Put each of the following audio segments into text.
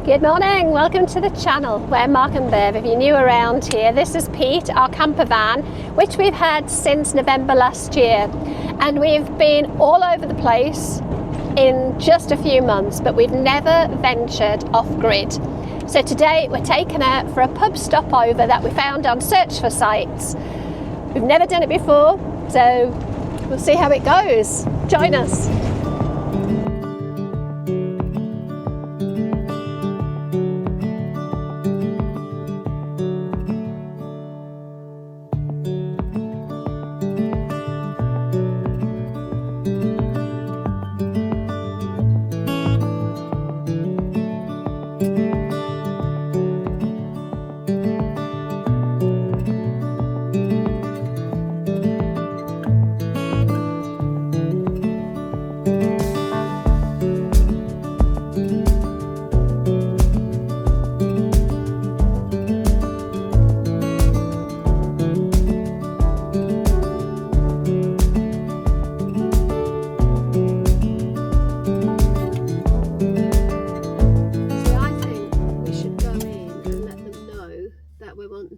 Good morning, welcome to the channel. We're Mark and Bev. If you're new around here, this is Pete, our camper van, which we've had since November last year. And we've been all over the place in just a few months, but we've never ventured off grid. So today we're taking out for a pub stopover that we found on Search for Sites. We've never done it before, so we'll see how it goes. Join us.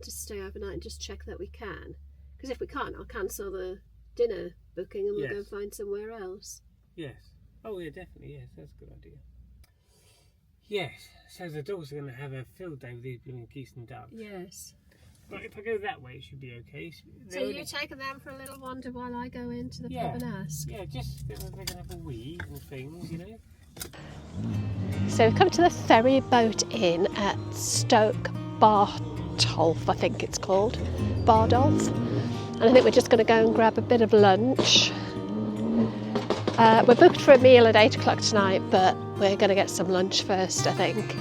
To stay overnight and just check that we can, because if we can't, I'll cancel the dinner booking and we'll go find somewhere else. Yes. Oh yeah, definitely. Yes, that's a good idea. Yes. So the dogs are going to have a field day with these blooming geese and ducks. Yes. But if I go that way, it should be okay. So you're taking them for a little wander while I go into the pub and ask? Yeah, just they're going to have a wee and things, you know. So we've come to the ferry boat inn at Stoke Bardolph, I think it's called, Bardolph, and I think we're just going to go and grab a bit of lunch. We're booked for a meal at 8 o'clock tonight, but we're going to get some lunch first, I think.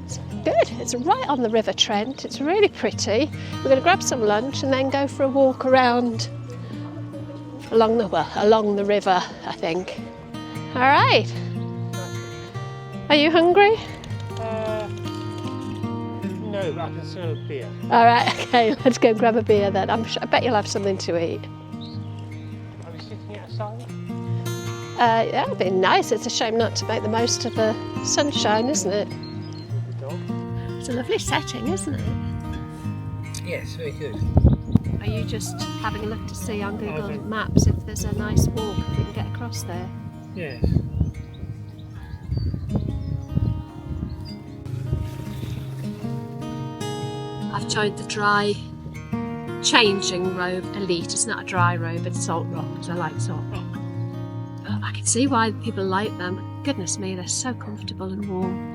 It's good, it's right on the River Trent, it's really pretty. We're going to grab some lunch and then go for a walk around along the river, I think. All right. Are you hungry? No, but I can serve a beer. All right, okay, let's go grab a beer then. I bet you'll have something to eat. Are we sitting outside? Yeah, it'd be nice. It's a shame not to make the most of the sunshine, isn't it? It's a lovely setting, isn't it? Yes, very good. Are you just having a look to see on Google Maps if there's a nice walk if we can get across there? Yes. I've joined the dry changing robe elite. It's not a dry robe, it's salt rock, because I like salt rock. But I can see why people like them. Goodness me, they're so comfortable and warm.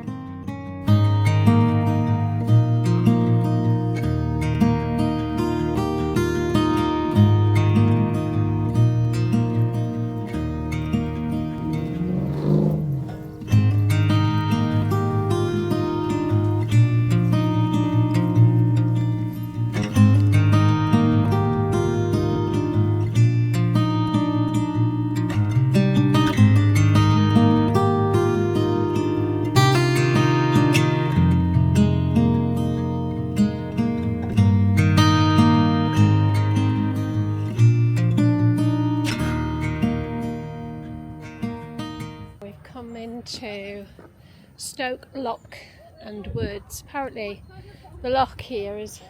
To Stoke Lock and Woods. Apparently the lock here is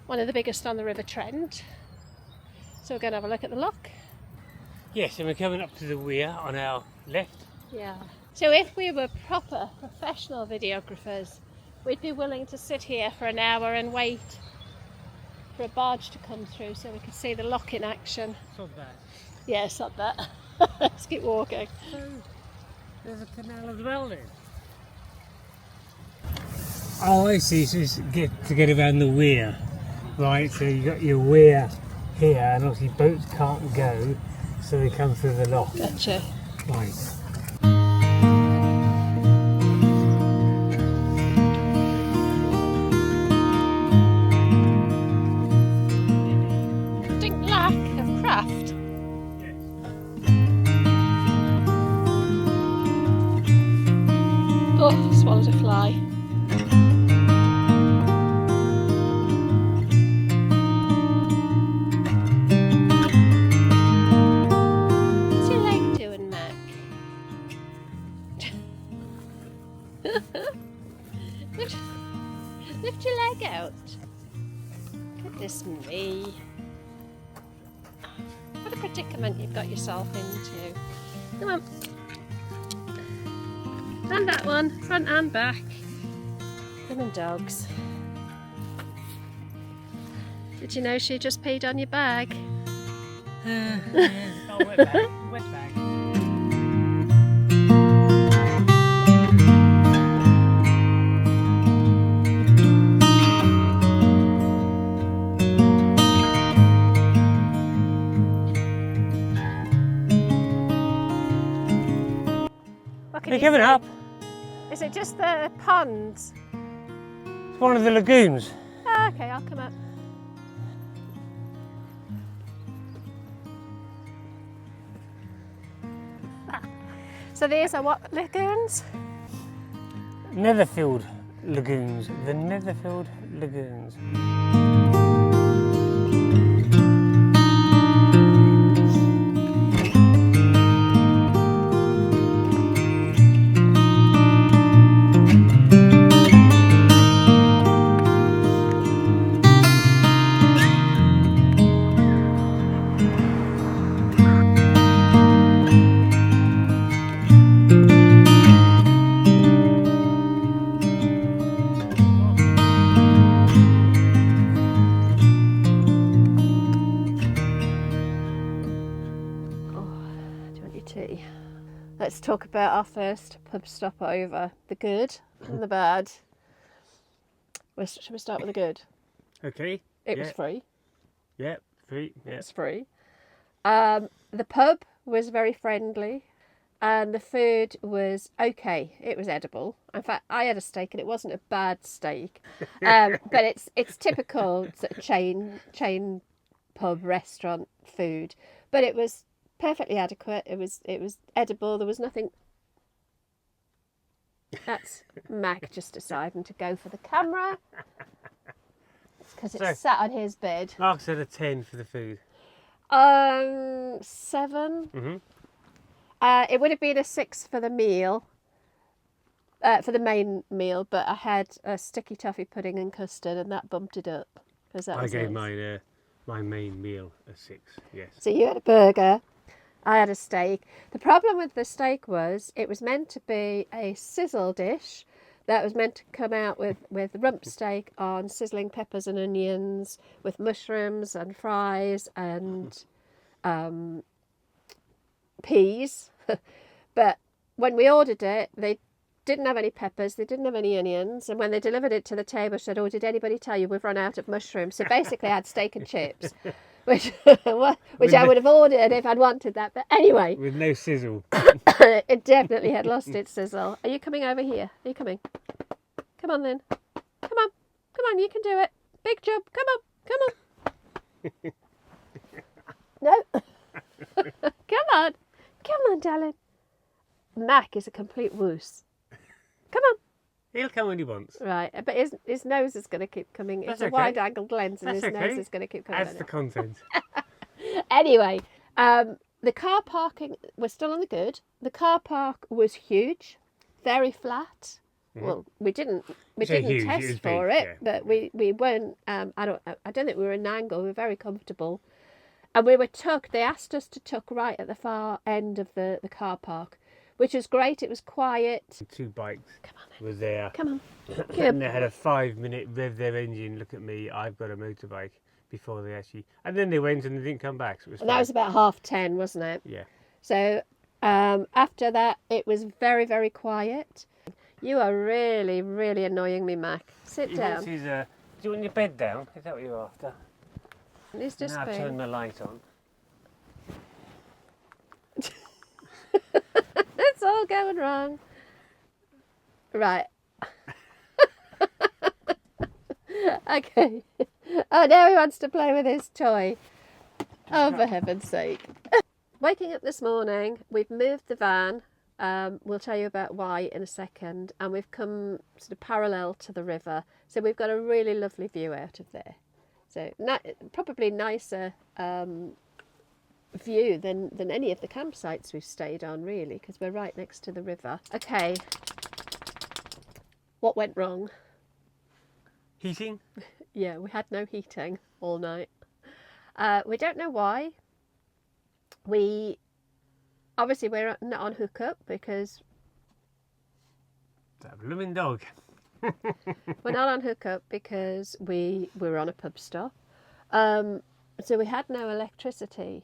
one of the biggest on the River Trent, so we're going to have a look at the lock. Yes, and we're coming up to the weir on our left. Yeah, so if we were proper professional videographers, we'd be willing to sit here for an hour and wait for a barge to come through so we could see the lock in action. It's not bad. Yeah, it's not that. Let's keep walking. There's a canal as well then. Oh, I see. So it's to get around the weir, right? So you got your weir here, and obviously boats can't go, so they come through the lock. Gotcha. Right. Distinct lack of craft. Oh, swallowed a fly. What's your leg doing, Mac? Lift your leg out. Goodness me. What a predicament you've got yourself into. Come on. And that one, front and back. Them and dogs. Did you know she just peed on your bag? Yeah. Oh, wet bag. Wet bag. What can They're you giving see? up. Is it just the ponds? It's one of the lagoons. Oh, okay, I'll come up. So these are what lagoons? Netherfield lagoons. The Netherfield lagoons. Tea. Let's talk about our first pub stopover. The good and the bad. Should we start with the good? Okay. It was free. Yeah, free. Yeah. It was free. The pub was very friendly and the food was okay. It was edible. In fact, I had a steak and it wasn't a bad steak. But it's typical sort of chain pub restaurant food. But it was perfectly adequate. It was edible. There was nothing. That's Mac just deciding to go for the camera. It's because it's sat on his bed. Mark said a 10 for the food. 7. Mm-hmm. It would have been a 6 for the meal, for the main meal, but I had a sticky toffee pudding and custard, and that bumped it up. I gave my main meal a 6. Yes. So you had a burger. I had a steak. The problem with the steak was it was meant to be a sizzle dish that was meant to come out with rump steak on sizzling peppers and onions with mushrooms and fries and peas. But when we ordered it, they didn't have any peppers, they didn't have any onions, and when they delivered it to the table, said, "Oh, did anybody tell you we've run out of mushrooms?" So basically I had steak and chips. Which I would have ordered if I'd wanted that. But anyway. With no sizzle. It definitely had lost its sizzle. Are you coming over here? Are you coming? Come on then. Come on. Come on, you can do it. Big jump. Come on. Come on. No. Come on. Come on, darling. Mac is a complete wuss. Come on. He'll come when he wants. Right, but his nose is going to keep coming. It's a wide-angled lens and his nose is going to keep coming. That's the content. Anyway, the car parking, we're still on the good. The car park was huge, very flat. Mm-hmm. Well, we didn't test for it, but we weren't. I don't think we were in an angle. We were very comfortable, and we were tucked. They asked us to tuck right at the far end of the car park, which was great. It was quiet. 2 bikes were there. Come on. And they had a 5-minute rev their engine. Look at me, I've got a motorbike. Before they actually, and then they went and they didn't come back. So it was that was about 10:30, wasn't it? Yeah. So after that, it was very, very quiet. You are really, really annoying me, Mac. Sit down. Do you want your bed down? Is that what you're after? It's just now I've turned the light on. It's all going wrong. Right. Okay. Oh, now he wants to play with his toy. Oh, for heaven's sake. Waking up this morning, we've moved the van. We'll tell you about why in a second. And we've come sort of parallel to the river. So we've got a really lovely view out of there. So probably nicer view than any of the campsites we've stayed on, really, because we're right next to the river. Okay. What went wrong? Heating? Yeah, we had no heating all night. We don't know why. We're not on hookup because That blooming dog. we're not on hookup because we were on a pub stop. So we had no electricity,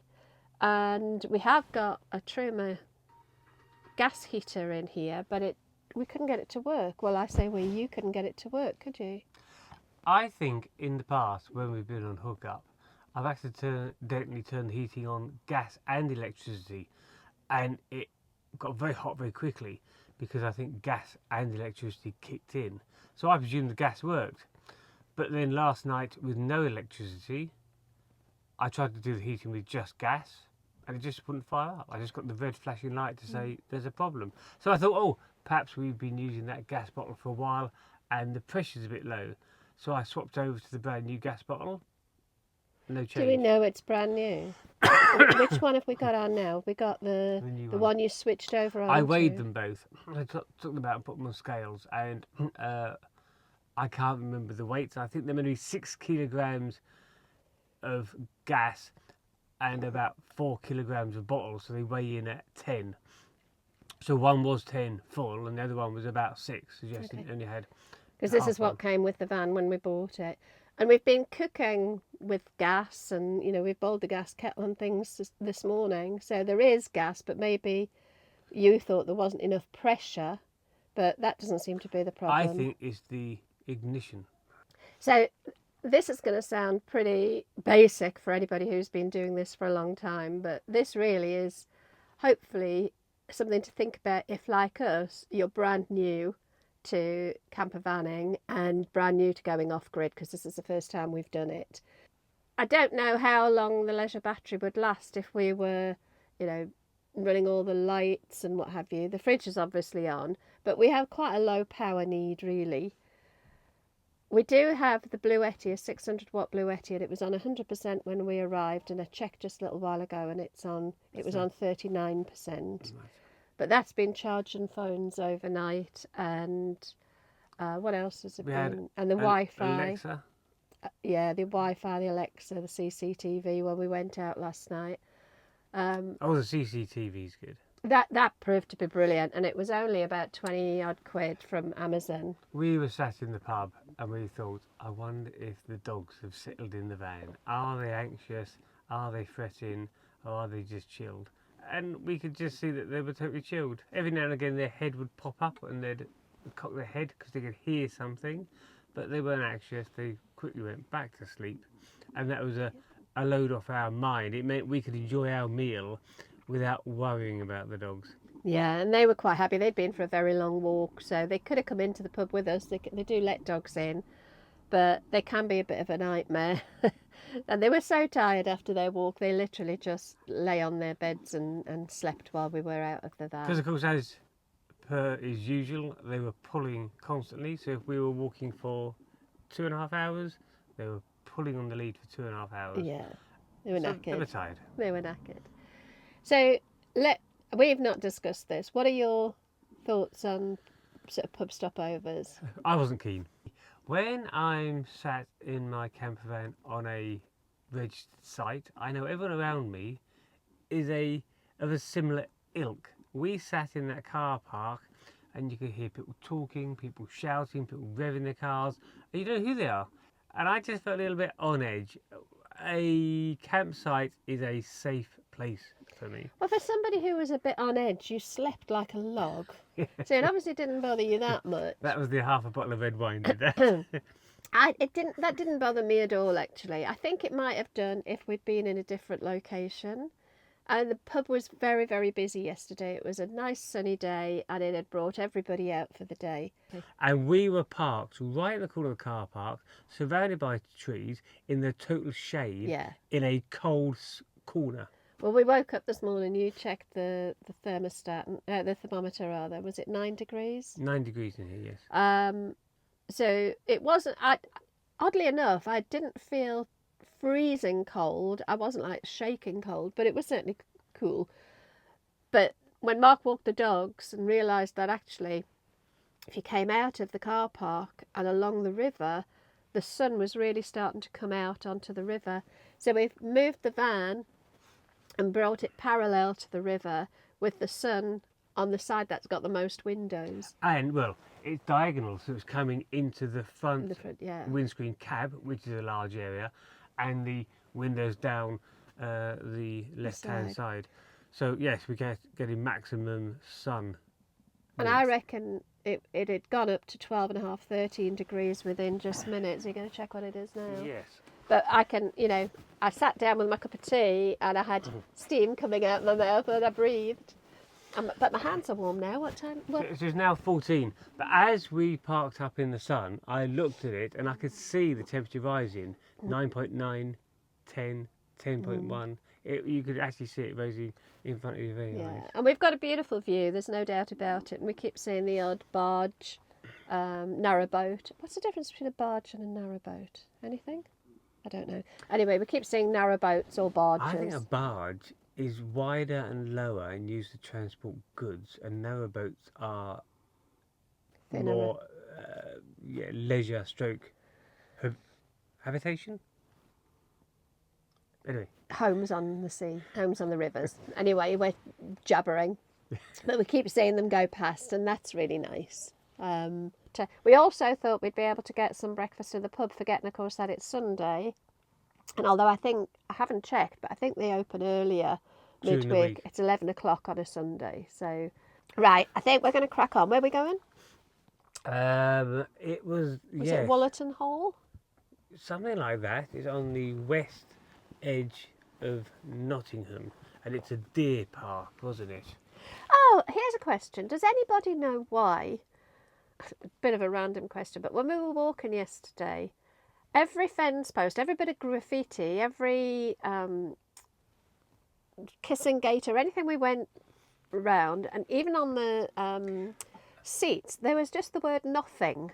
and we have got a Truma gas heater in here, but we couldn't get it to work. Well, I say you couldn't get it to work, could you? I think in the past, when we've been on hookup, I've accidentally turned the heating on gas and electricity, and it got very hot very quickly because I think gas and electricity kicked in. So I presume the gas worked. But then last night, with no electricity, I tried to do the heating with just gas, and it just wouldn't fire up. I just got the red flashing light to say there's a problem. So I thought, oh, perhaps we've been using that gas bottle for a while and the pressure's a bit low. So I swapped over to the brand new gas bottle. No change. Do we know it's brand new? Which one have we got on now? Have we got the one you switched over on? I weighed them both. I took them out and put them on scales, and I can't remember the weights. I think they're going to be 6 kilograms of gas and about 4 kilograms of bottles, so they weigh in at 10. So one was 10 full, and the other one was about 6, suggesting it only had. Because this is what came with the van when we bought it. And we've been cooking with gas, and we've boiled the gas kettle and things this morning. So there is gas, but maybe you thought there wasn't enough pressure, but that doesn't seem to be the problem. I think it's the ignition. So this is going to sound pretty basic for anybody who's been doing this for a long time, but this really is hopefully something to think about if, like us, you're brand new to camper vanning and brand new to going off grid, because this is the first time we've done it. I don't know how long the leisure battery would last if we were, running all the lights and what have you. The fridge is obviously on, but we have quite a low power need really. We do have the Bluetti, a 600 watt Bluetti, and it was on 100% when we arrived, and I checked just a little while ago and it was on 39%. But that's been charged on phones overnight, and what else has it been? And the Wi-Fi. Alexa. The Wi-Fi, the Alexa, the CCTV when we went out last night. The CCTV's good. That proved to be brilliant, and it was only about 20 odd quid from Amazon. We were sat in the pub and we thought, I wonder if the dogs have settled in the van. Are they anxious? Are they fretting? Or are they just chilled? And we could just see that they were totally chilled. Every now and again their head would pop up and they'd cock their head because they could hear something, but they weren't anxious. They quickly went back to sleep, and that was a load off our mind. It meant we could enjoy our meal without worrying about the dogs. Yeah, and they were quite happy. They'd been for a very long walk, so they could have come into the pub with us. They do let dogs in, but they can be a bit of a nightmare. And they were so tired after their walk, they literally just lay on their beds and slept while we were out of the van. Because of course, as per is usual, they were pulling constantly. So if we were walking for 2.5 hours, they were pulling on the lead for 2.5 hours. Yeah, they were knackered. They were tired. They were knackered. So we've not discussed this. What are your thoughts on sort of pub stopovers? I wasn't keen. When I'm sat in my camper van on a registered site, I know everyone around me is of a similar ilk. We sat in that car park and you could hear people talking, people shouting, people revving their cars, and you don't know who they are. And I just felt a little bit on edge. A campsite is a safe place for me. Well, for somebody who was a bit on edge, you slept like a log. So it obviously didn't bother you that much. That was the half a bottle of red wine, did that? That didn't bother me at all, actually. I think it might have done if we'd been in a different location. And the pub was very, very busy yesterday. It was a nice sunny day, and it had brought everybody out for the day. And we were parked right in the corner of the car park, surrounded by trees, in the total shade, in a cold corner. Well, we woke up this morning, you checked the thermometer rather. Was it 9 degrees? 9 degrees in here, yes. So it wasn't, oddly enough, I didn't feel freezing cold. I wasn't like shaking cold, but it was certainly cool. But when Mark walked the dogs and realised that actually if you came out of the car park and along the river, the sun was really starting to come out onto the river. So we've moved the van and brought it parallel to the river with the sun on the side that's got the most windows. And, well, it's diagonal, so it's coming into the front, Yeah. windscreen cab, which is a large area, and the windows down the left-hand side. So, yes, we're getting maximum sun. And I reckon it had gone up to 12.5, 13 degrees within just minutes. You're going to check what it is now? Yes. But I can, I sat down with my cup of tea and I had steam coming out my mouth and I breathed. But my hands are warm now. What time? So it's now 14. But as we parked up in the sun, I looked at it and I could see the temperature rising. 9.9, 10, 10.1. You could actually see it rising in front of your very eyes. And we've got a beautiful view. There's no doubt about it. And we keep seeing the odd barge, narrowboat. What's the difference between a barge and a narrowboat? Anything? I don't know. Anyway, we keep seeing narrowboats or barges. I think a barge is wider and lower and used to transport goods, and narrowboats are Thinner. more leisure stroke habitation. Anyway. Homes on the sea, homes on the rivers. Anyway, we're jabbering, but we keep seeing them go past, and that's really nice. We also thought we'd be able to get some breakfast at the pub, forgetting, of course, that it's Sunday. And although I haven't checked, but I think they open earlier midweek. It's 11 o'clock on a Sunday. So, right, I think we're going to crack on. Where are we going? It was it Wollerton Hall? Something like that. It's on the west edge of Nottingham, and it's a deer park, wasn't it? Oh, here's a question. Does anybody know why? A bit of a random question, but when we were walking yesterday, every fence post, every bit of graffiti, every kissing gate or anything we went round, and even on the seats, there was just the word nothing.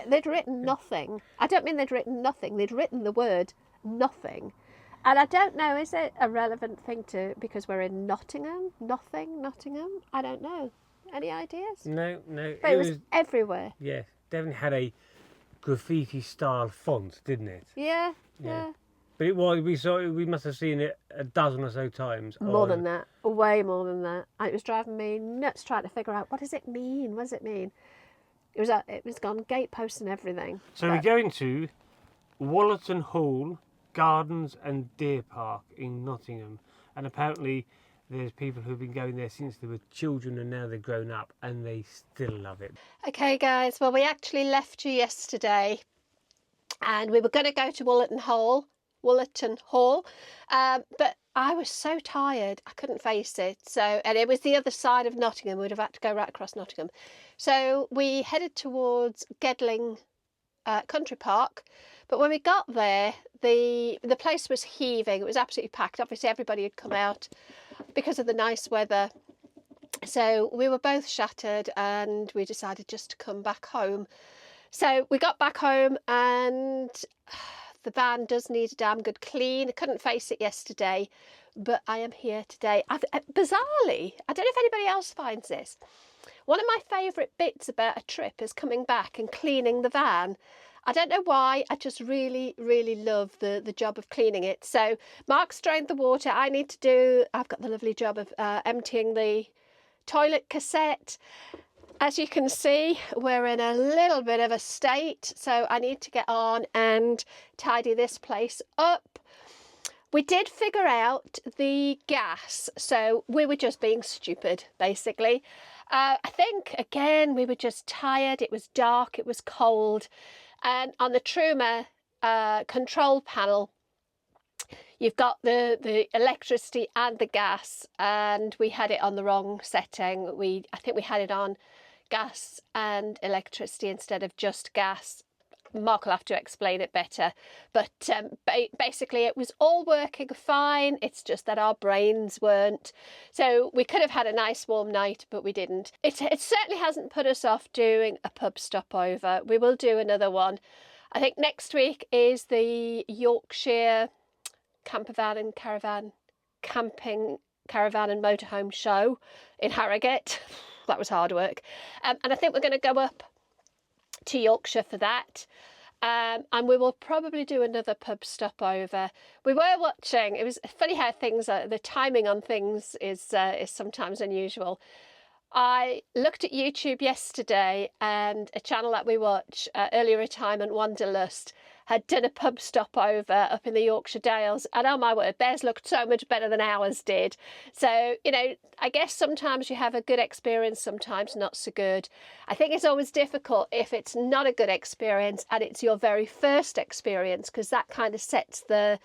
They'd written nothing. I don't mean they'd written nothing. They'd written the word nothing. And I don't know, is it a relevant thing because we're in Nottingham? Nottingham? I don't know. Any ideas? No. But it was everywhere. Yeah, definitely had a graffiti style font, didn't it? Yeah. But it was, we must have seen it a dozen or so times. More than that. Way more than that. It was driving me nuts trying to figure out, what does it mean? What does it mean? It was gone gateposts and everything. So we're going to Wollerton Hall Gardens and Deer Park in Nottingham, and apparently there's people who've been going there since they were children and now they're grown up and they still love it. Okay guys, well we actually left you yesterday and we were going to go to Wollerton Hall, but I was so tired I couldn't face it. And it was the other side of Nottingham. We'd have had to go right across Nottingham. So we headed towards Gedling Country Park. But when we got there, the place was heaving. It was absolutely packed. Obviously, everybody had come out because of the nice weather. So we were both shattered and we decided just to come back home. So we got back home and the van does need a damn good clean. I couldn't face it yesterday, but I am here today. Bizarrely, I don't know if anybody else finds this. One of my favourite bits about a trip is coming back and cleaning the van. I don't know why, I just really, really love the job of cleaning it. So Mark's drained the water. I've got the lovely job of emptying the toilet cassette. As you can see, we're in a little bit of a state, so I need to get on and tidy this place up. We did figure out the gas, so we were just being stupid, basically. I think, again, we were just tired. It was dark, it was cold. And on the Truma control panel, you've got the electricity and the gas, and we had it on the wrong setting. I think we had it on gas and electricity instead of just gas. Mark will have to explain it better. But basically it was all working fine. It's just that our brains weren't. So we could have had a nice warm night, but we didn't. It certainly hasn't put us off doing a pub stopover. We will do another one. I think next week is the Yorkshire camping caravan and motorhome show in Harrogate. that was hard work. And I think we're going to go up to Yorkshire for that. And we will probably do another pub stopover. We were watching, it was funny how things are, the timing on things is sometimes unusual. I looked at YouTube yesterday, and a channel that we watch, Early Retirement Wanderlust, had done a pub stopover up in the Yorkshire Dales, and oh my word, theirs looked so much better than ours did. So, you know, I guess sometimes you have a good experience, sometimes not so good. I think it's always difficult if it's not a good experience and it's your very first experience, because that kind of sets the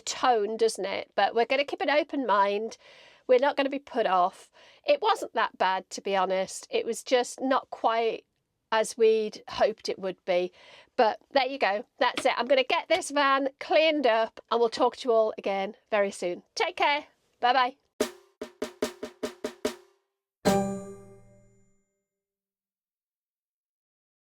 tone, doesn't it? But we're going to keep an open mind. We're not going to be put off. It wasn't that bad, to be honest. It was just not quite as we'd hoped it would be. But there you go. That's it. I'm going to get this van cleaned up, and we'll talk to you all again very soon. Take care. Bye-bye.